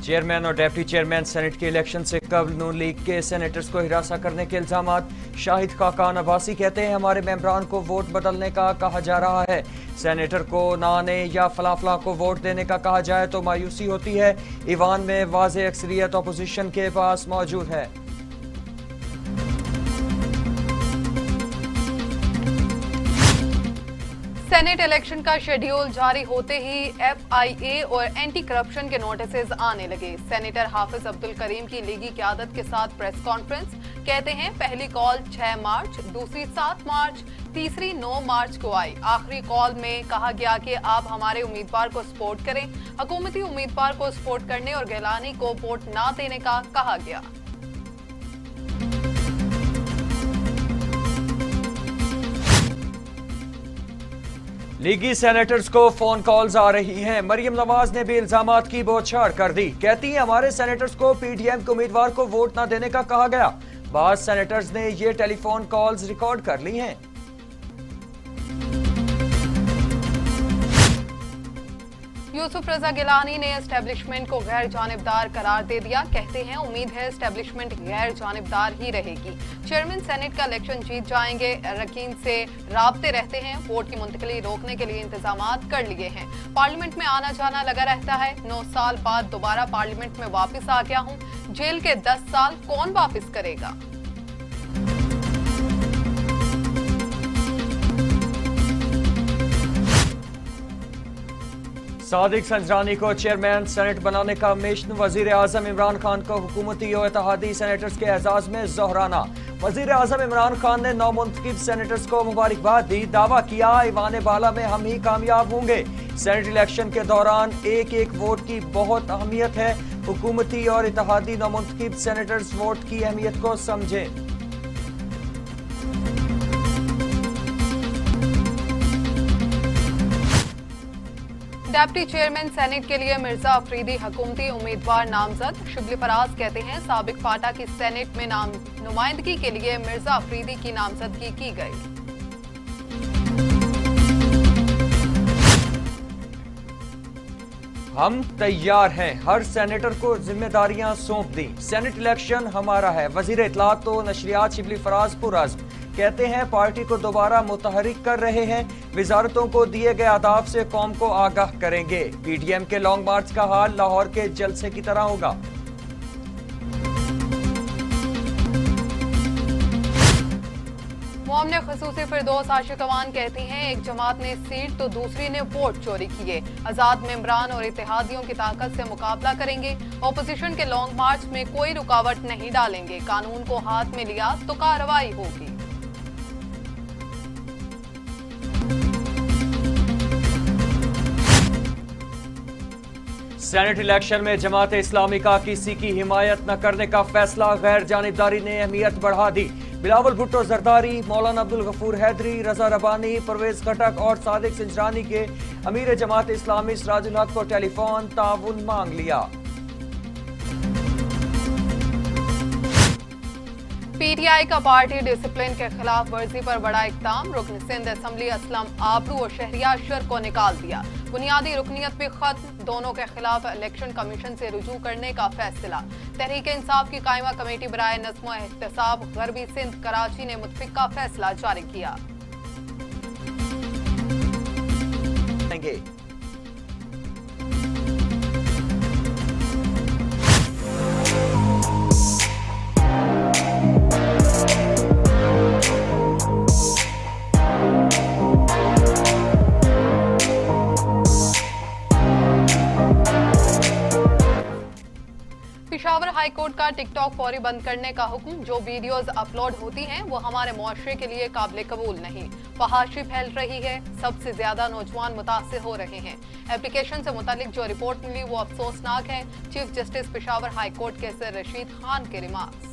Chairman और deputy chairman senate के election से कबल नून लीग के सेनेटर्स को हिरासा करने के इल्जामात। शाहिद खाकान अब्बासी कहते हैं हमारे मेंबरान को वोट बदलने का कहा जा रहा है। सेनेटर को ना आने या फला को वोट देने का कहा जाए तो मायूसी होती है। ईवान में वाज़ेह अक्सरियत अपोजिशन के पास मौजूद है। सेनेट इलेक्शन का शेड्यूल जारी होते ही FIA और एंटी करप्शन के नोटिस आने लगे। सेनेटर हाफिज अब्दुल करीम की लीगी क़यादत के साथ प्रेस कॉन्फ्रेंस। कहते हैं पहली कॉल 6 मार्च, दूसरी 7 मार्च, तीसरी 9 मार्च को आई। आखिरी कॉल में कहा गया कि आप हमारे उम्मीदवार को सपोर्ट करें। हुकूमती उम्मीदवार को सपोर्ट करने और गिलानी को वोट ना देने का कहा गया। लीगी सेनेटर्स को फोन कॉल्स आ रही हैं। मरियम नवाज ने भी इल्जामात की बौछार कर दी। कहती है हमारे सेनेटर्स को PDM के उम्मीदवार को वोट न देने का कहा गया। बाज़ सेनेटर्स ने ये टेलीफोन कॉल्स रिकॉर्ड कर ली हैं। यूसुफ रजा गिलानी ने एस्टेब्लिशमेंट को गैर जानिबदार करार दे दिया। कहते हैं उम्मीद है एस्टेब्लिशमेंट गैर जानिबदार ही रहेगी। चेयरमैन सेनेट का इलेक्शन जीत जाएंगे। अरकान से राब्ते रहते हैं। वोट की मुंतकली रोकने के लिए इंतजामात कर लिए हैं। पार्लियामेंट में आना जाना लगा रहता है। 9 साल बाद दोबारा पार्लियामेंट में वापस आ गया हूँ। जेल के 10 साल कौन वापस करेगा। सादिक संजरानी को चेयरमैन सेनेट बनाने का मिशन। वजीर आजम इमरान खान को हुकूमती और इत्तेहादी सेनेटर्स के एजाज में जोहराना। वजीर आजम इमरान खान ने नौमुंतखब सेनेटर्स को मुबारकबाद दी। दावा किया ईवान बाला में हम ही कामयाब होंगे। सेनेट इलेक्शन के दौरान एक एक वोट की बहुत अहमियत है। हुकूमती और इत्तेहादी नौमुंतखब सेनेटर्स वोट की अहमियत को समझें। डिप्टी चेयरमैन सेनेट के लिए मिर्जा अफरीदी हुकूमती उम्मीदवार नामजद। शिबली फराज कहते हैं साबिक फाटा की सेनेट में नुमाइंदगी के लिए मिर्जा अफरीदी की नामजदगी की गई। हम तैयार हैं। हर सेनेटर को जिम्मेदारियां सौंप दी। सेनेट इलेक्शन हमारा है। वजीर इत्तलात तो नशरियात शिबली फराज पुरअज़्म। कहते हैं पार्टी को दोबारा मुतहरिक कर रहे हैं। विजारतों को दिए गए अहदाफ से कौम को आगाह करेंगे। PDM के लॉन्ग मार्च का हाल लाहौर के जलसे की तरह होगा। मोमने खसूसी फिरदौस आशिकवान कहती हैं एक जमात ने सीट तो दूसरी ने वोट चोरी किए। आजाद मेंबरान और इत्तेहादियों की ताकत से मुकाबला करेंगे। ऑपोजिशन के लॉन्ग मार्च में कोई रुकावट नहीं डालेंगे। कानून को हाथ में लिया तो कार्रवाई होगी। सेनेट इलेक्शन में जमात इस्लामी का किसी की हिमायत न करने का फैसला। गैर जानिबदारी ने अहमियत बढ़ा दी। बिलावल भुट्टो जरदारी, मौलाना अब्दुल गफूर हैदरी, रजा रबानी, परवेज खटक और सादिक संजरानी के अमीर जमात इस्लामी सिराजुल हक को टेलीफोन ताउन मांग लिया। PTI का पार्टी डिसिप्लिन के खिलाफ वर्जी पर बड़ा इक़दाम। रुकन सिंध असम्बली असलम आबरू और शहरियार शर को निकाल दिया। बुनियादी रुकनियत भी खत्म। दोनों के खिलाफ इलेक्शन कमीशन से रुजू करने का फैसला। तहरीक इंसाफ की कायमा कमेटी बराए नज़्म एहतसाब गरबी सिंध कराची ने मुतफिका फैसला जारी किया। पेशावर हाई कोर्ट का टिकटॉक फौरी बंद करने का हुक्म। जो वीडियोस अपलोड होती हैं वो हमारे मुआशरे के लिए काबिल कबूल नहीं। फहाशी फैल रही है। सबसे ज्यादा नौजवान मुतासिर हो रहे हैं। एप्लीकेशन से मुतालिक जो रिपोर्ट मिली वो अफसोसनाक है। Chief justice Peshawar high court के सर रशीद खान के रिमार्क्स।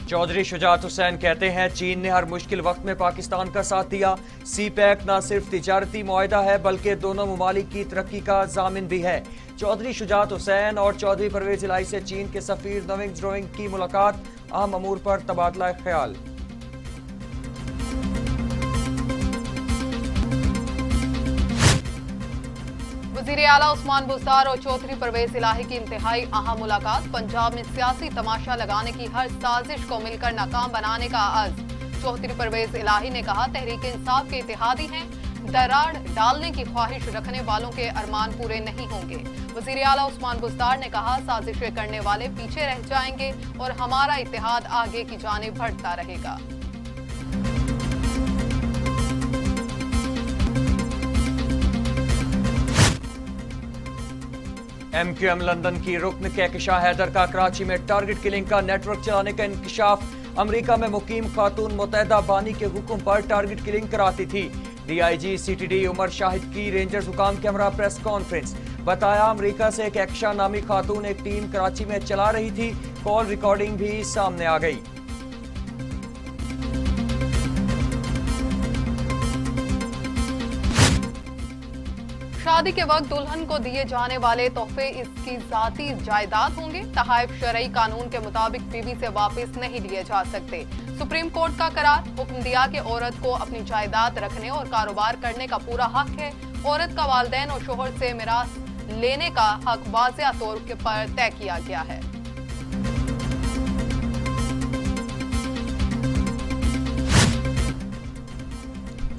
चौधरी शुजात हुसैन कहते हैं चीन ने हर मुश्किल वक्त में पाकिस्तान का साथ दिया। CPEC न सिर्फ तिजारती मुआहदा है बल्कि दोनों ममालिक की तरक्की का जामिन भी है। चौधरी शुजात हुसैन और चौधरी परवेज इलाही से चीन के सफीर नविंग ड्रोइंग की मुलाकात। अहम अमूर पर तबादला ख्याल। वजीर आला उस्मान बुज़दार और चौधरी परवेज इलाही की इंतहाई अहम मुलाकात। पंजाब में सियासी तमाशा लगाने की हर साजिश को मिलकर नाकाम बनाने का अज़्म। चौधरी परवेज इलाही ने कहा, तहरीक इंसाफ के इत्तेहादी हैं, दरार डालने की ख्वाहिश रखने वालों के अरमान पूरे नहीं होंगे। वजीर आला उस्मान बुज़दार ने कहा, साजिशें करने वाले पीछे रह जाएंगे और हमारा इत्तेहाद आगे की जानिब बढ़ता रहेगा। MQM लंदन की रुकन कहकशां हैदर का कराची में टारगेट किलिंग का नेटवर्क चलाने का इंकशाफ। अमेरिका में मुकीम खातून मुत्तहदा बानी के हुक्म पर टारगेट किलिंग कराती थी। DIG CTD उमर शाहिद की रेंजर्स हुकाम के हमरा प्रेस कॉन्फ्रेंस। बताया, अमेरिका से कहकशां नामी खातून एक टीम कराची में चला रही थी। कॉल रिकॉर्डिंग भी सामने आ गई। शादी के वक्त दुल्हन को दिए जाने वाले तोहफे इसकी जाती जायदाद होंगे। तहाइफ शरई कानून के मुताबिक बीवी से वापस नहीं लिए जा सकते। सुप्रीम कोर्ट का करार, हुक्म दिया कि औरत को अपनी जायदाद रखने और कारोबार करने का पूरा हक है। औरत का वालिदैन और शोहर से मिरास लेने का हक वाज़िया तौर पर तय किया गया है।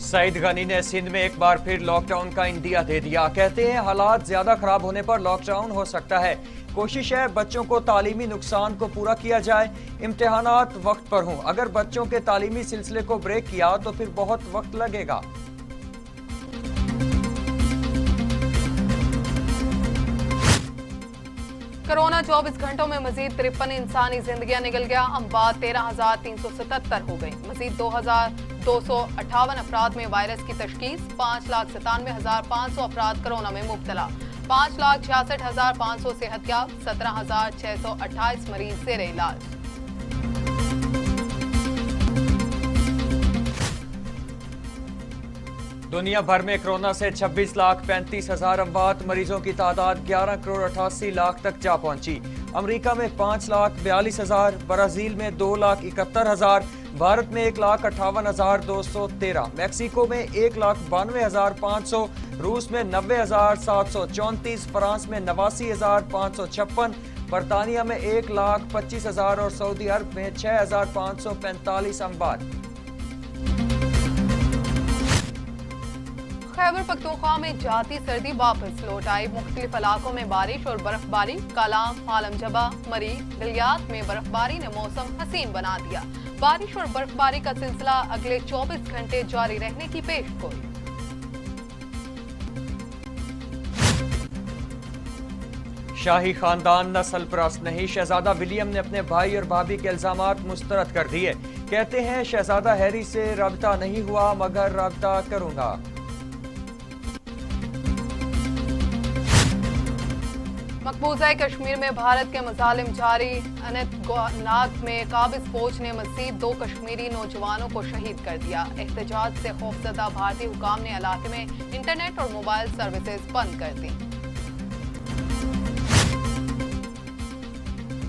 सईद गनी ने सिंध में एक बार फिर लॉकडाउन का इंदिया दे दिया। कहते हैं, हालात ज्यादा खराब होने पर लॉकडाउन हो सकता है। कोशिश है बच्चों को तालीमी नुकसान को पूरा किया जाए, इम्तिहानात वक्त पर हों। अगर बच्चों के तालीमी सिलसिले को ब्रेक किया तो फिर बहुत वक्त लगेगा। कोरोना 24 घंटों में मजीद 53 इंसानी जिंदगियां निकल गया। अमवात 13,377 हो गई। मजीद 2,258 अफराद में वायरस की तशखीस। 5,97,500 अफराद कोरोना में मुब्तला। 5,66,500 सेहतयाब। 17,628 मरीज जेर इलाज। दुनिया भर में कोरोना से 26,35,000 अमवात। मरीजों की तादाद 11,88,00,000 तक जा पहुंची। अमेरिका में 5,42,000, ब्राजील में 2,71,000, भारत में 1,58,213, मैक्सिको में 1,92,500, रूस में 90,734, फ्रांस में 89,556, बरतानिया में 1,25,000 और सऊदी अरब में 6,545 अमवात। खैबर पख्तूनख्वा में जाती सर्दी वापस लौट आई। मुख्तलिफ इलाकों में बारिश और बर्फबारी। कालाम, आलमजबा, मरी, गलियात में बर्फबारी ने मौसम हसीन बना दिया। बारिश और बर्फबारी का सिलसिला अगले 24 घंटे जारी रहने की पेशगोई। शाही खानदान नस्ल परस्त नहीं। शहजादा विलियम ने अपने भाई और भाभी के इल्जामात मुस्तरद कर दिए। कहते हैं, शहजादा हैरी से रब्ता नहीं हुआ मगर रब्ता करूंगा। मकबूजा कश्मीर में भारत के मजालिम जारी। अनंतनाग में काबिज फौज ने मजीद 2 कश्मीरी नौजवानों को शहीद कर दिया। एहतजाज से खौफजदा भारतीय हुकाम ने इलाके में इंटरनेट और मोबाइल सर्विसेज बंद कर दी।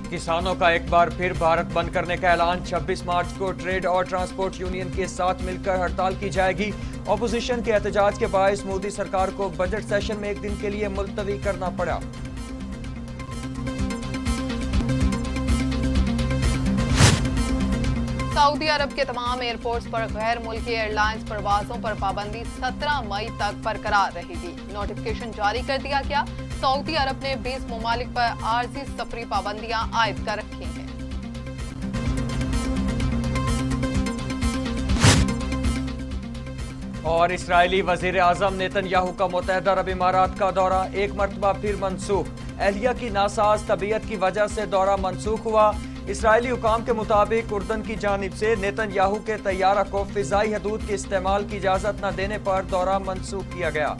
किसानों का एक बार फिर भारत बंद करने का ऐलान। 26 मार्च को ट्रेड और ट्रांसपोर्ट यूनियन के साथ मिलकर हड़ताल की जाएगी। ऑपोजिशन के एहतजाज के बायस मोदी सरकार को बजट सेशन में एक दिन के लिए मुलतवी करना पड़ा। सऊदी अरब के तमाम एयरपोर्ट्स पर गैर मुल्की एयरलाइंस परवाजों पर पाबंदी 17 मई तक बरकरार रहेगी। नोटिफिकेशन जारी कर दिया गया। सऊदी अरब ने 20 ममालिक पर आर्जी सफरी पाबंदियां आयद कर रखी हैं। और इस्राएली वजीर आजम नेतन्याहू का मुत्तहदा अरब इमारात का दौरा एक मरतबा फिर मनसूख। एहलिया की नासाज तबीयत की वजह से दौरा मनसूख हुआ। इस्राएली हुकाम के मुताबिक उर्दन की जानिब से नेतन्याहू के तैयारा को फिजाई हदूद के इस्तेमाल की इजाजत न देने पर दौरा मनसूख किया गया।